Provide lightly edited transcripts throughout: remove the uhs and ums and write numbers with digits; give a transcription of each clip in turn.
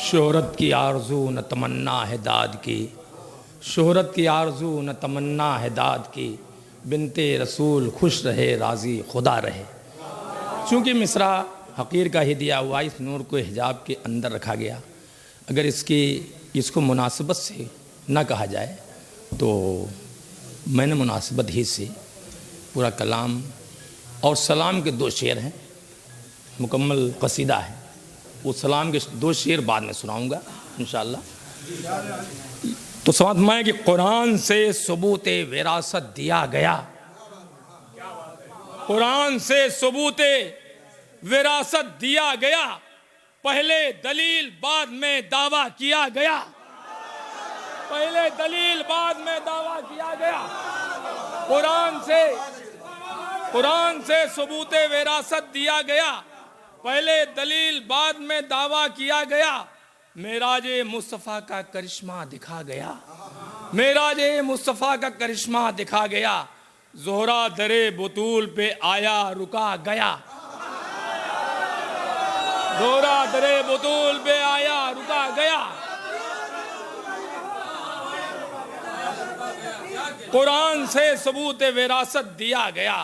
शोहरत की आरज़ू न तमन्ना है दाद की, शोहरत की आरज़ू न तमन्ना है दाद की, बिनते रसूल खुश रहे राज़ी खुदा रहे। चूँकि मिसरा हक़ीर का ही दिया हुआ इस नूर को हिजाब के अंदर रखा गया, अगर इसको मुनासिबत से न कहा जाए तो मैंने मुनासिबत ही से पूरा कलाम और सलाम के 2 शेर हैं, मुकम्मल कसीदा है, वो सलाम के 2 शेर बाद में सुनाऊंगा इंशाअल्लाह। तो समझ में कि कुरान से सबूत विरासत दिया गया, कुरान से सबूत विरासत दिया गया, पहले दलील बाद में दावा किया गया, पहले दलील बाद में दावा किया गया। कुरान से सबूत विरासत दिया गया, पहले दलील बाद में दावा किया गया। मेराजे मुस्तफ़ा का करिश्मा दिखा गया, मेराजे मुस्तफ़ा का करिश्मा दिखा गया। ज़ोहरा दरे बतूल पे आया रुका गया, ज़ोहरा दरे बतूल पे आया रुका गया। कुरान से सबूत विरासत दिया गया,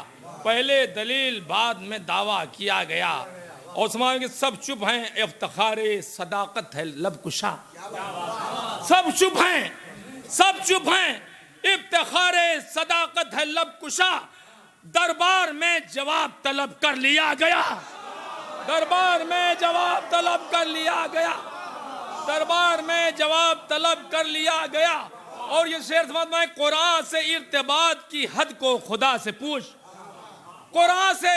पहले दलील बाद में दावा किया गया। और समाज के सब चुप हैं, इफ्तिखारे सदाकत है लब कुशा, सब चुप हैं, सब चुप हैं, इफ्तिखारे सदाकत है लब कुशा। दरबार में जवाब तलब कर लिया गया, दरबार में जवाब तलब कर लिया गया, दरबार में जवाब तलब कर लिया गया। और ये शेर समझ में, कुरान से इर्तिबात की हद को खुदा से पूछ, कुरान से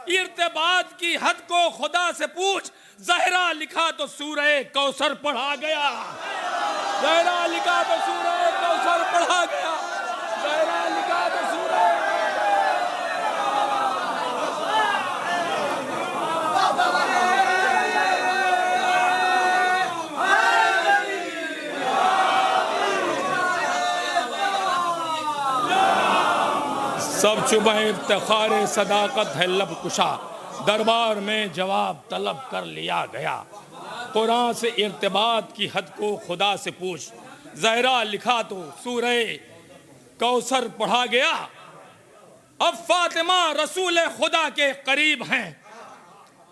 इर्तिबात की हद को खुदा से पूछ। ज़हरा लिखा तो सूरह कौसर पढ़ा गया, ज़हरा लिखा तो सूरह कौसर पढ़ा गया, ज़हरा लिखा तो सूरह। सब चुप हैं, इफ्तिखार सदाकत है लब कुशा। दरबार में जवाब तलब कर लिया गया, कुरान से इर्तिबात की हद को खुदा से पूछ। ज़हरा लिखा तो सूरह कौसर पढ़ा गया। अब फातिमा रसूल खुदा के करीब हैं,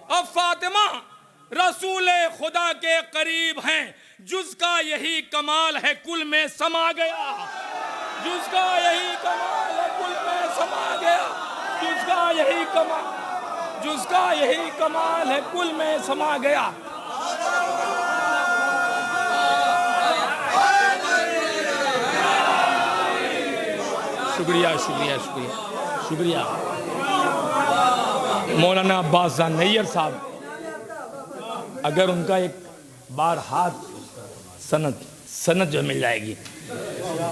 अब फातिमा रसूल खुदा के करीब हैं। जुज़का यही कमाल है कुल में समा गया, जुज़का यही कमाल है कुल में समा गया, जुज़का यही कमाल, जुज़का यही कमाल है कुल में समा गया। शुक्रिया शुक्रिया शुक्रिया शुक्रिया। मौलाना अब्बास नैयर साहब, अगर उनका एक बार हाथ सनद जो मिल जाएगी।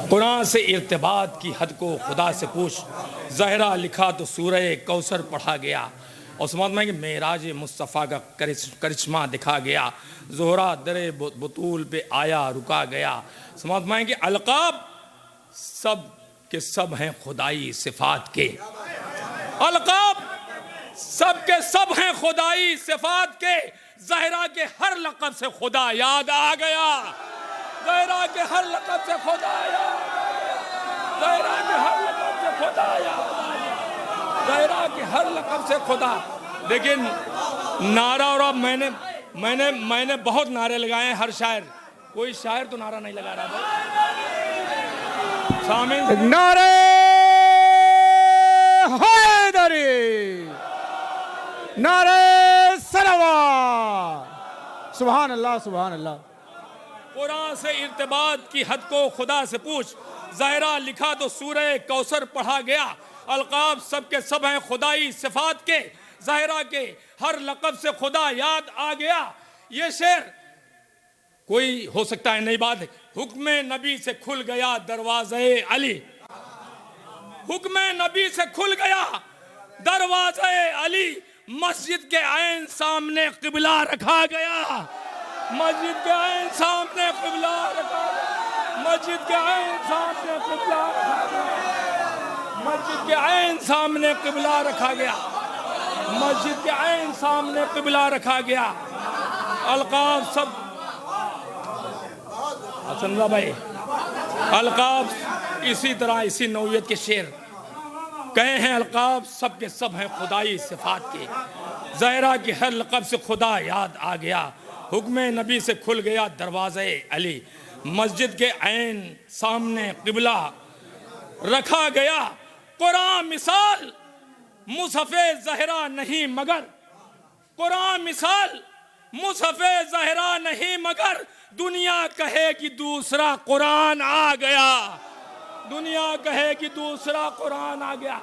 कुरान से इर्तिबात की हद को खुदा से पूछ। ज़हरा लिखा तो सूरह कौसर पढ़ा गया। और समझ में कि मेराज मुस्तफ़ा का करिश्मा दिखा गया। ज़ोहरा दरे बतूल पे आया रुका गया। समझ में कि अलक़ाब सब के सब हैं खुदाई सिफ़ात के, अलक़ाब सब के सब हैं खुदाई सिफ़ात के। ज़हरा के हर लक़ब से खुदा याद आ गया, ज़हरा के हर लक़ब से खुदा याद आ गया, ज़हरा के हर लक़ब से खुदा याद आ गया, ज़हरा के हर लक़ब से खुदा। लेकिन नारा, और अब मैंने बहुत नारे लगाए हैं। हर शायर, कोई शायर तो नारा नहीं लगा रहा था। नारे हैदरी, नारे सलावत, सुभान अल्लाह सुभान अल्लाह। कुरान से इर्तिबात की हद को खुदा से पूछ। ज़हरा लिखा तो सूरह कौसर पढ़ा गया। अलक़ाब सब के सब हैं खुदाई सिफ़ात के। ज़हरा के हर लक़ब से खुदा याद आ गया। ये शेर कोई हो सकता है नई बात है। हुक्म नबी से खुल गया दरवाज़े अली, हुक्म नबी से खुल गया दरवाज़े अली। मस्जिद के ऐन सामने क़िबला रखा गया, मस्जिद के ऐन सामने क़िबला रखा गया, मस्जिद के ऐन सामने क़िबला रखा गया, मस्जिद के ऐन सामने क़िबला रखा गया, मस्जिद के ऐन सामने क़िबला रखा गया। अलक़ाब सब चंद्रा भाई, अलकाब इसी तरह इसी नौयत के शेर कहे हैं। अलकाब सब के सब हैं खुदाई सिफात के। ज़हरा के हर लक़ब से खुदा याद आ गया। हुक्म नबी से खुल गया दरवाज़े अली। मस्जिद के ऐन सामने क़िबला रखा गया। कुरान मिसाल मुसफ़े ज़हरा नहीं मगर, कुरान मिसाल मुसफ़े ज़हरा नहीं मगर, दुनिया कहे कि दूसरा कुरान आ गया। दुनिया कहे कि दूसरा कुरान आ गया।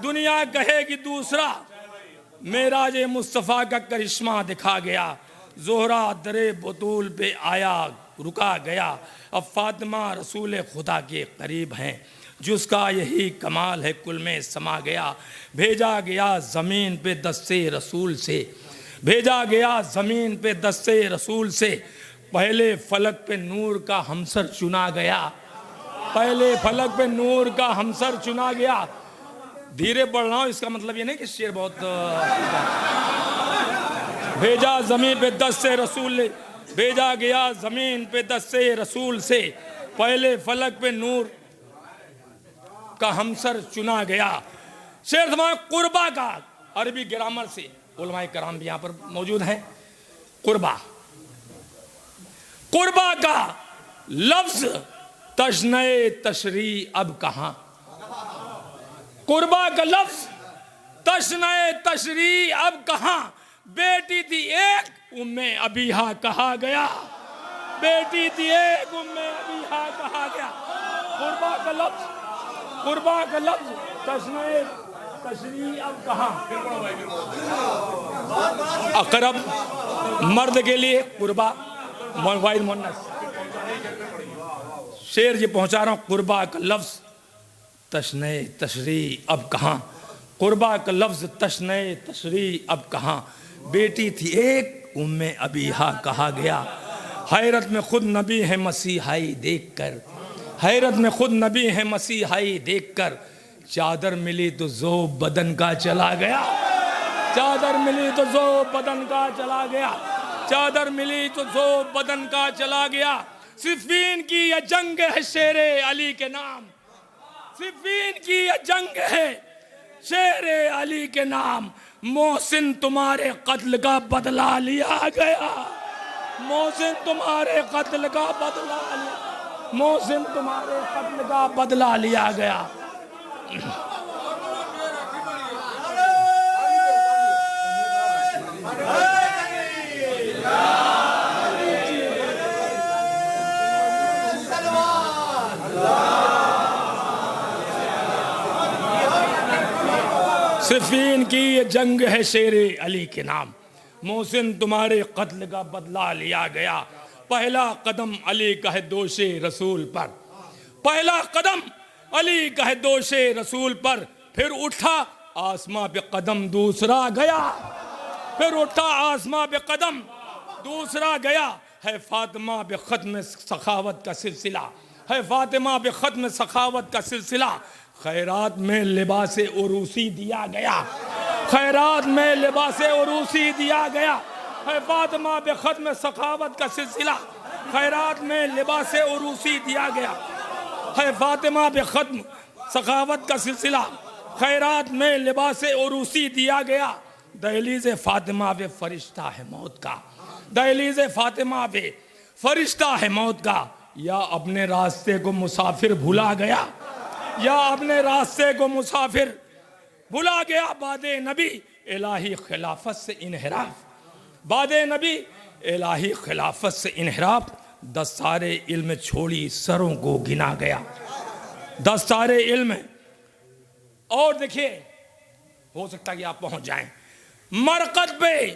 दुनिया कहे कि दूसरा मेराज मुस्तफ़ा का करिश्मा दिखा गया। ज़ोहरा दरे बतूल पे आया रुका गया। अब फातिमा रसूल खुदा के करीब हैं, जिसका यही कमाल है कुल में समा गया। भेजा गया ज़मीन पे दस्ते रसूल से, भेजा गया ज़मीन पे दस्ते रसूल से। पहले फलक पे नूर का हमसर चुना गया। पहले फलक पे नूर का हमसर चुना गया। धीरे बढ़ रहा हूँ, इसका मतलब ये नहीं कि शेर बहुत भेजा ज़मीन पे दस्ते रसूल, भेजा गया ज़मीन पे दस्ते रसूल से। पहले फलक पे नूर का हमसर चुना गया। शेर तुम्हारा कुर्बा का अरबी ग्रामर से, उलमाए कराम भी यहाँ पर मौजूद हैं। कुर्बा, कुर्बा का लफ्ज तशने तशरी अब कहाँ। कुर्बा का लफ्ज तशने तशरी अब कहाँ। बेटी थी एक उम्मे अबीहा कहा गया। बेटी थी एक उम्मे अबीहा कहा गया। कुर्बा का लफ्ज, कुर्बा का लफ्ज तशने तशरी अब कहाँ। अकरब मर्द के लिए कुर्बा वाहिद मुन्नस। शेर ये पहुंचा रहा हूँ। कुर्बा का लफ्ज तशने तशरी अब कहाँ। कुर्बा का लफ्ज तशने तशरी अब कहाँ। बेटी थी एक उम्मे अबीहा कहा गया। हैरत में खुद नबी है मसीहाई देखकर, हैरत में खुद नबी है मसीहाई देखकर। चादर मिली तो जो बदन का चला गया। चादर मिली तो जो बदन का चला गया। चादर मिली तो जो बदन का चला गया। सिफ़ीन की यह जंग है शेरे अली के नाम। सिफ़ीन की यह जंग है शेरे अली के नाम। मोहसिन तुम्हारे कत्ल का बदला लिया गया। मोहसिन तुम्हारे कत्ल का बदला लिया। मोहसिन तुम्हारे कत्ल का बदला लिया गया। सिफ़ीन की ये जंग है शेरे अली के नाम। मोहसिन तुम्हारे कत्ल का बदला लिया गया। पहला कदम अली का है दोषे रसूल पर। पहला कदम अली का है दोषे रसूल पर। फिर उठा आसमां पे कदम दूसरा गया। फिर उठा आसमां पे कदम दूसरा गया। है फातिमा पे ख़त्म सखावत का सिलसिला। है फातिमा पे ख़त्म सखावत का सिलसिला। खैरात में लिबास उरूसी दिया गया। खैरात में लिबास उरूसी दिया गया। है फातिमा पे ख़त्म सखावत का सिलसिला। खैरात में लिबास उरूसी दिया गया। है फातिमा पे ख़त्म सखावत का सिलसिला। खैरात में लिबास उरूसी दिया गया। दहलीज़ फातिमा पे फरिश्ता है मौत का। दहलीज़ फातिमा पे फरिश्ता है मौत का। या अपने रास्ते को मुसाफिर भुला गया। या अपने रास्ते को मुसाफिर भुला गया। बादे नबी इलाही खिलाफत से इनहराफ। बादे नबी इलाही खिलाफत से इनहराफ। दस्तारे इल्म छोड़ी सरों को गिना गया। दस्तारे इल्म। और देखिए, हो सकता है कि आप पहुंच जाएं। मरकत पे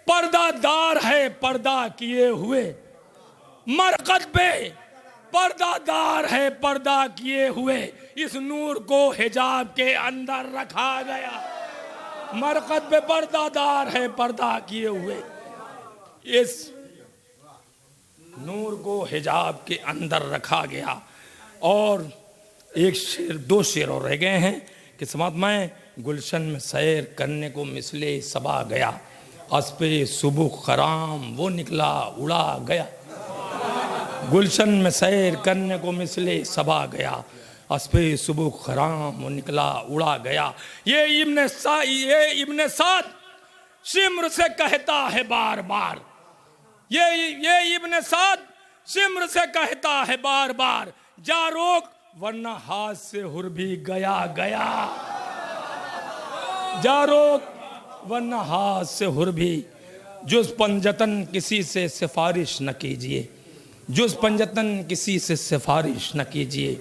पर्दादार है पर्दा किए हुए। मरकत पे पर्दादार है पर्दा किए हुए। इस नूर को हिजाब के अंदर रखा गया। मरकत पे पर्दादार है पर्दा किए हुए। इस नूर को हिजाब के अंदर रखा गया। और एक शेर, दो शेर और रह गए हैं कि समात मैं गुलशन में सैर करने को मिसले सबा गया। अस्पे सुबह खराम वो निकला उड़ा गया। गुलशन में सैर करने को मिसले सबा गया, अस्पे सुबह खराम वो निकला उड़ा गया। ये इब्ने साद सिम्र से कहता है बार बार, ये इब्ने साद सिम्र से कहता है बार बार, जा रोक वरना हाथ से हुर भी गया गया। जा रोक वरना हाथ से हुर भी। जुज़ पंजतन किसी से सिफारिश न कीजिए, जुज़ पंजतन किसी से सिफारिश न कीजिए,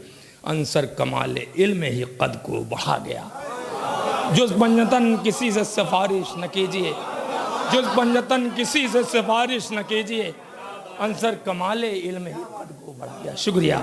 अंसर कमाल इल्म ही कद को बढ़ा गया। जुज़ पंजतन किसी से सिफारिश न कीजिए, जुज़ पंजतन किसी से सिफारिश न कीजिए, अंसर कमाल इल्म ही कद को बढ़ा गया। शुक्रिया।